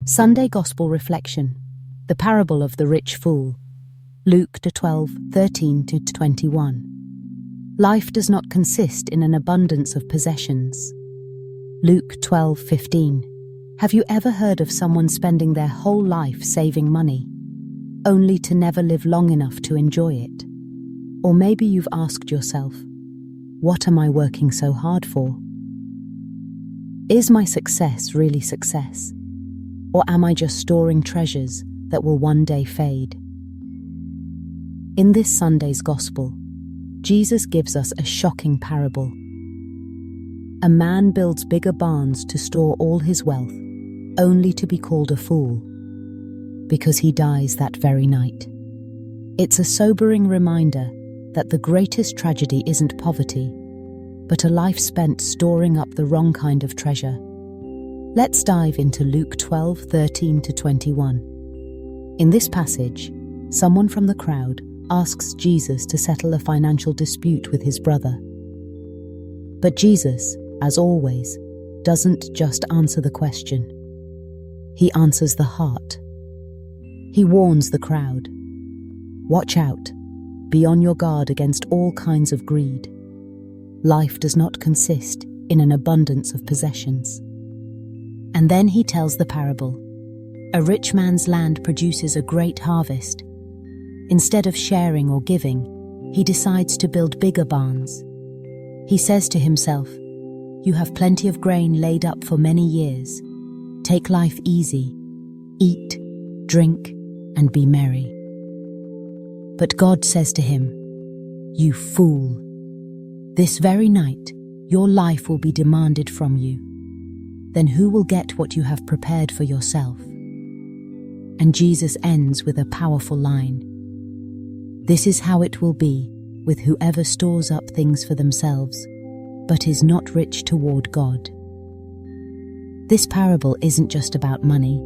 Sunday Gospel Reflection, the parable of the rich fool, Luke 12:13-21. Life does not consist in an abundance of possessions. Luke 12:15. Have you ever heard of someone spending their whole life saving money, only to never live long enough to enjoy it? Or maybe you've asked yourself, what am I working so hard for? Is my success really success? Or am I just storing treasures that will one day fade? In this Sunday's Gospel, Jesus gives us a shocking parable. A man builds bigger barns to store all his wealth, only to be called a fool, because he dies that very night. It's a sobering reminder that the greatest tragedy isn't poverty, but a life spent storing up the wrong kind of treasure. Let's dive into Luke 12:13-21. In this passage, someone from the crowd asks Jesus to settle a financial dispute with his brother. But Jesus, as always, doesn't just answer the question. He answers the heart. He warns the crowd. Watch out. Be on your guard against all kinds of greed. Life does not consist in an abundance of possessions. And then he tells the parable. A rich man's land produces a great harvest. Instead of sharing or giving, he decides to build bigger barns. He says to himself, "You have plenty of grain laid up for many years. Take life easy. Eat, drink, and be merry." But God says to him, "You fool! This very night, your life will be demanded from you. Then who will get what you have prepared for yourself?" And Jesus ends with a powerful line. This is how it will be with whoever stores up things for themselves, but is not rich toward God. This parable isn't just about money,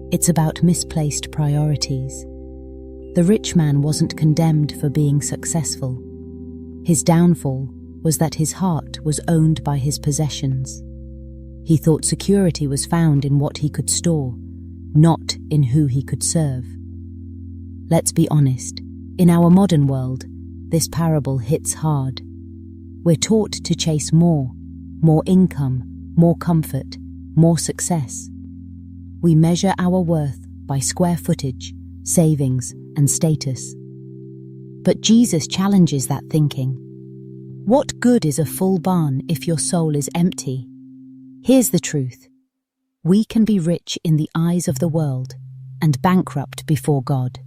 it's about misplaced priorities. The rich man wasn't condemned for being successful. His downfall was that his heart was owned by his possessions. He thought security was found in what he could store, not in who he could serve. Let's be honest, in our modern world, this parable hits hard. We're taught to chase more income, more comfort, more success. We measure our worth by square footage, savings, and status. But Jesus challenges that thinking. What good is a full barn if your soul is empty? Here's the truth. We can be rich in the eyes of the world and bankrupt before God.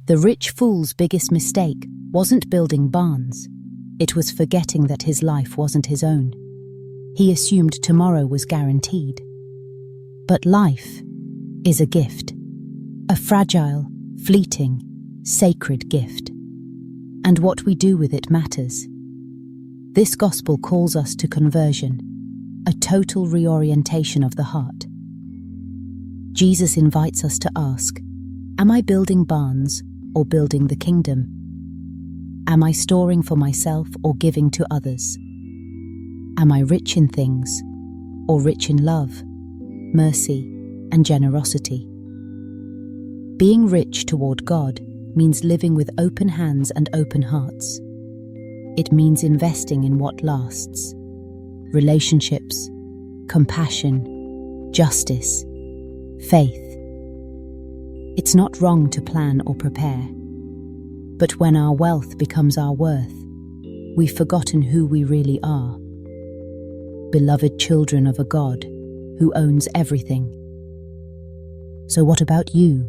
The rich fool's biggest mistake wasn't building barns. It was forgetting that his life wasn't his own. He assumed tomorrow was guaranteed. But life is a gift. A fragile, fleeting, sacred gift. And what we do with it matters. This gospel calls us to conversion, a total reorientation of the heart. Jesus invites us to ask, am I building barns or building the kingdom? Am I storing for myself or giving to others? Am I rich in things or rich in love, mercy, and generosity? Being rich toward God means living with open hands and open hearts. It means investing in what lasts. Relationships, compassion, justice, faith. It's not wrong to plan or prepare. But when our wealth becomes our worth, we've forgotten who we really are. Beloved children of a God who owns everything. So what about you?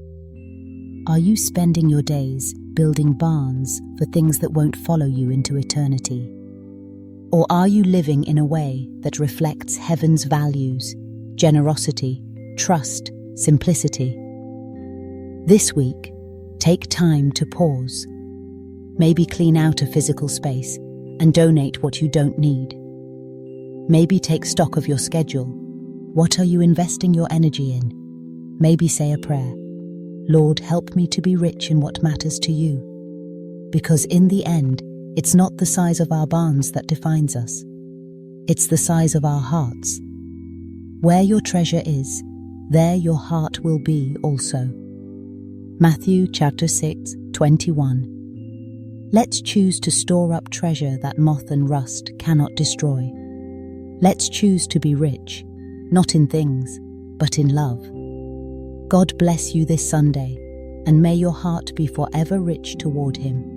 Are you spending your days building barns for things that won't follow you into eternity? Or are you living in a way that reflects heaven's values, generosity, trust, simplicity? This week, take time to pause. Maybe clean out a physical space and donate what you don't need. Maybe take stock of your schedule. What are you investing your energy in? Maybe say a prayer. Lord, help me to be rich in what matters to you. Because in the end, it's not the size of our barns that defines us. It's the size of our hearts. Where your treasure is, there your heart will be also. Matthew chapter 6, 21. Let's choose to store up treasure that moth and rust cannot destroy. Let's choose to be rich, not in things, but in love. God bless you this Sunday, and may your heart be forever rich toward Him.